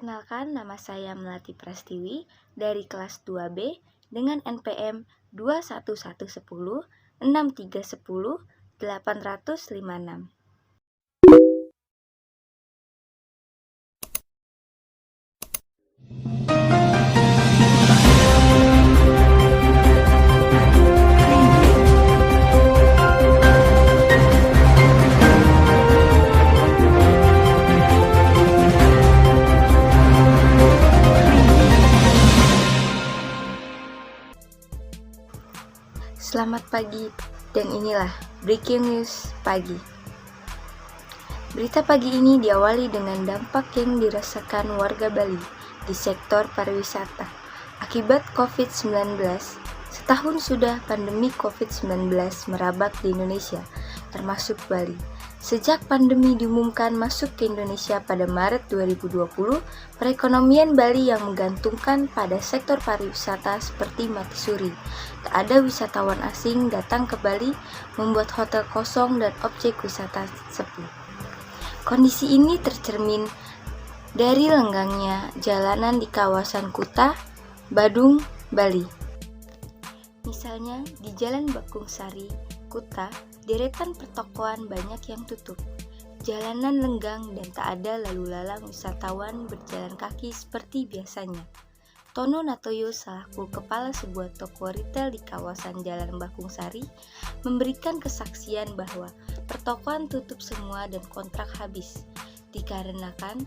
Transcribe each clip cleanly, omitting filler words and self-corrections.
Perkenalkan, nama saya Melati Prastiwi dari kelas 2B dengan NPM 211106310 856. Selamat pagi, dan inilah Breaking News Pagi. Berita pagi ini diawali dengan dampak yang dirasakan warga Bali di sektor pariwisata akibat COVID-19. Setahun sudah pandemi COVID-19 merebak di Indonesia, termasuk Bali. Sejak pandemi diumumkan masuk ke Indonesia pada Maret 2020, perekonomian Bali yang menggantungkan pada sektor pariwisata seperti mati suri. Tak ada wisatawan asing datang ke Bali, membuat hotel kosong dan objek wisata sepi. Kondisi ini tercermin dari lenggangnya jalanan di kawasan Kuta, Badung, Bali. Misalnya di Jalan Bakung Sari, Kuta, deretan pertokoan banyak yang tutup. Jalanan lenggang dan tak ada lalu lalang wisatawan berjalan kaki seperti biasanya. Tono Natoyo selaku kepala sebuah toko retail di kawasan Jalan Bakung Sari memberikan kesaksian bahwa pertokoan tutup semua dan kontrak habis dikarenakan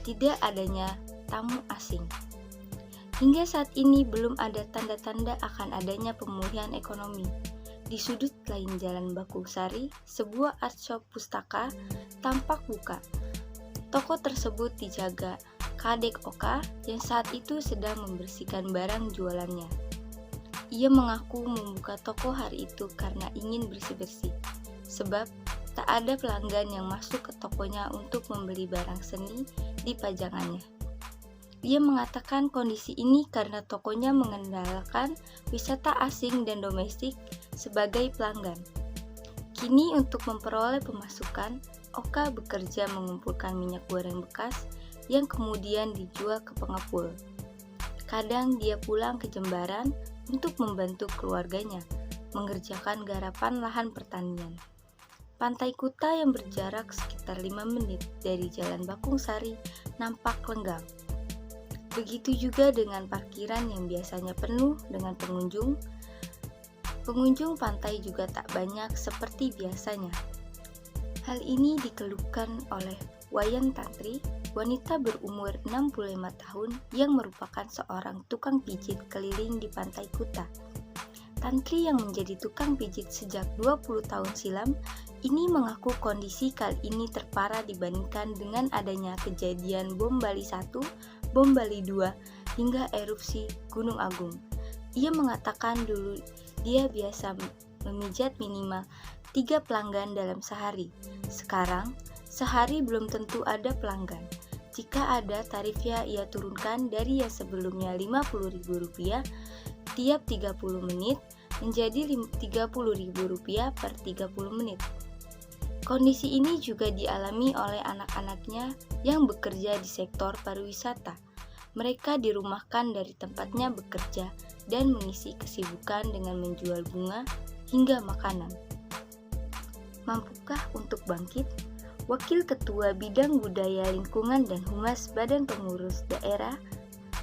tidak adanya tamu asing. Hingga saat ini belum ada tanda-tanda akan adanya pemulihan ekonomi. Di sudut lain Jalan Bakung Sari, sebuah art shop pustaka tampak buka. Toko tersebut dijaga Kadek Oka yang saat itu sedang membersihkan barang jualannya. Ia mengaku membuka toko hari itu karena ingin bersih-bersih, sebab tak ada pelanggan yang masuk ke tokonya untuk membeli barang seni di pajangannya. Ia mengatakan kondisi ini karena tokonya mengandalkan wisata asing dan domestik sebagai pelanggan. Kini untuk memperoleh pemasukan, Oka bekerja mengumpulkan minyak goreng bekas yang kemudian dijual ke pengepul. Kadang dia pulang ke Jembaran untuk membantu keluarganya mengerjakan garapan lahan pertanian. Pantai Kuta yang berjarak sekitar 5 menit dari Jalan Bakung Sari nampak lenggang. Begitu juga dengan parkiran yang biasanya penuh dengan pengunjung. Pengunjung pantai juga tak banyak seperti biasanya. Hal ini dikeluhkan oleh Wayan Tantri, wanita berumur 65 tahun yang merupakan seorang tukang pijit keliling di Pantai Kuta. Tantri yang menjadi tukang pijit sejak 20 tahun silam, ini mengaku kondisi kali ini terparah dibandingkan dengan adanya kejadian bom Bali 1, bom Bali 2, hingga erupsi Gunung Agung. Ia mengatakan dulu dia biasa memijat minimal 3 pelanggan dalam sehari. Sekarang, sehari belum tentu ada pelanggan. Jika ada, tarifnya ia turunkan dari yang sebelumnya Rp50.000 tiap 30 menit menjadi Rp30.000 per 30 menit. Kondisi ini juga dialami oleh anak-anaknya yang bekerja di sektor pariwisata. Mereka dirumahkan dari tempatnya bekerja dan mengisi kesibukan dengan menjual bunga hingga makanan. Mampukah untuk bangkit? Wakil Ketua Bidang Budaya Lingkungan dan Humas Badan Pengurus Daerah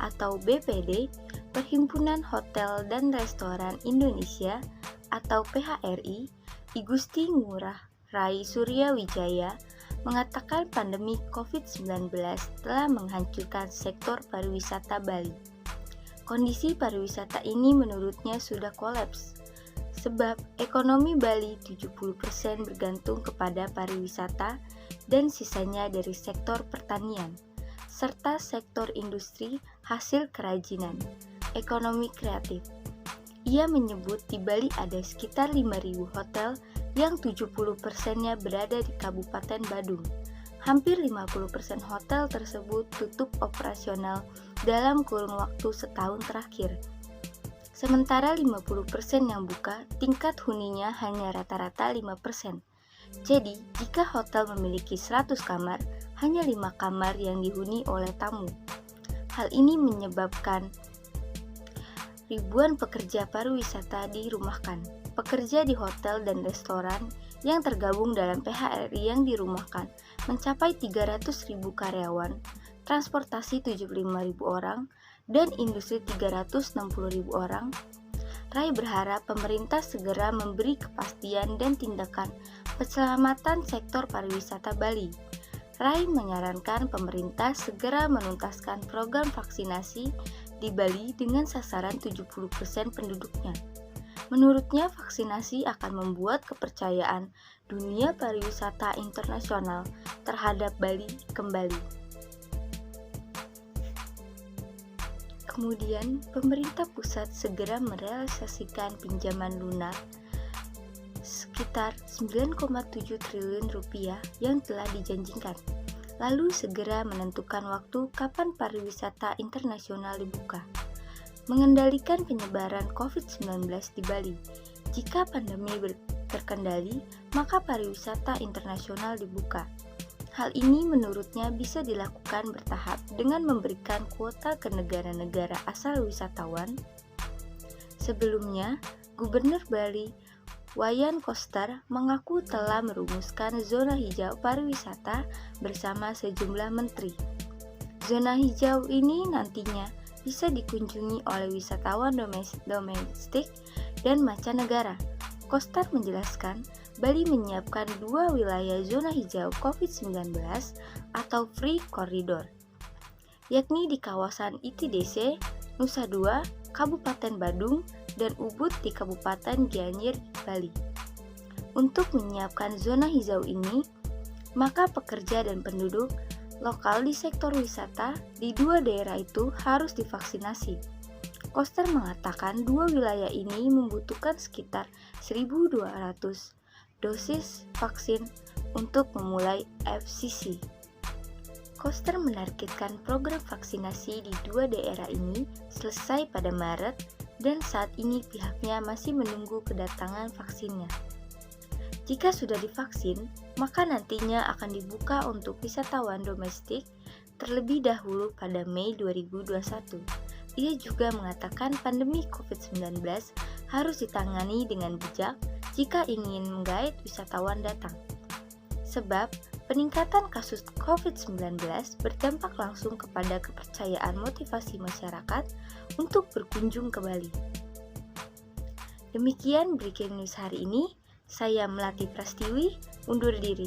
atau BPD Perhimpunan Hotel dan Restoran Indonesia atau PHRI, Igusti Ngurah Rai Surya Wijaya mengatakan pandemi COVID-19 telah menghancurkan sektor pariwisata Bali. Kondisi pariwisata ini menurutnya sudah kolaps, sebab ekonomi Bali 70% bergantung kepada pariwisata dan sisanya dari sektor pertanian, serta sektor industri hasil kerajinan, ekonomi kreatif. Ia menyebut di Bali ada sekitar 5.000 hotel yang 70%-nya berada di Kabupaten Badung. Hampir 50% hotel tersebut tutup operasional dalam kurun waktu setahun terakhir. Sementara 50% yang buka, tingkat huninya hanya rata-rata 5%. Jadi, jika hotel memiliki 100 kamar, hanya 5 kamar yang dihuni oleh tamu. Hal ini menyebabkan ribuan pekerja pariwisata dirumahkan. Pekerja di hotel dan restoran yang tergabung dalam PHRI yang dirumahkan mencapai 300.000 karyawan, transportasi 75.000 orang, dan industri 360.000 orang. Rai berharap pemerintah segera memberi kepastian dan tindakan keselamatan sektor pariwisata Bali. Rai menyarankan pemerintah segera menuntaskan program vaksinasi di Bali dengan sasaran 70% penduduknya. Menurutnya, vaksinasi akan membuat kepercayaan dunia pariwisata internasional terhadap Bali kembali. Kemudian, pemerintah pusat segera merealisasikan pinjaman lunak sekitar 9,7 triliun rupiah yang telah dijanjikan, lalu segera menentukan waktu kapan pariwisata internasional dibuka. Mengendalikan penyebaran COVID-19 di Bali. Jika pandemi terkendali, maka pariwisata internasional dibuka. Hal ini menurutnya bisa dilakukan bertahap dengan memberikan kuota ke negara-negara asal wisatawan. Sebelumnya, Gubernur Bali Wayan Koster mengaku telah merumuskan zona hijau pariwisata bersama sejumlah menteri. Zona hijau ini nantinya bisa dikunjungi oleh wisatawan domestik dan mancanegara. Koster menjelaskan, Bali menyiapkan 2 wilayah zona hijau COVID-19 atau Free Corridor, yakni di kawasan ITDC, Nusa Dua, Kabupaten Badung, dan Ubud di Kabupaten Gianyar, Bali. Untuk menyiapkan zona hijau ini, maka pekerja dan penduduk lokal di sektor wisata di 2 daerah itu harus divaksinasi. Koster mengatakan 2 wilayah ini membutuhkan sekitar 1.200 dosis vaksin untuk memulai FCC. Koster menargetkan program vaksinasi di 2 daerah ini selesai pada Maret dan saat ini pihaknya masih menunggu kedatangan vaksinnya. Jika sudah divaksin, maka nantinya akan dibuka untuk wisatawan domestik terlebih dahulu pada Mei 2021. Ia juga mengatakan pandemi COVID-19 harus ditangani dengan bijak jika ingin menggait wisatawan datang. Sebab, peningkatan kasus COVID-19 berdampak langsung kepada kepercayaan motivasi masyarakat untuk berkunjung ke Bali. Demikian Breaking News hari ini. Saya Melati Prastiwi, undur diri.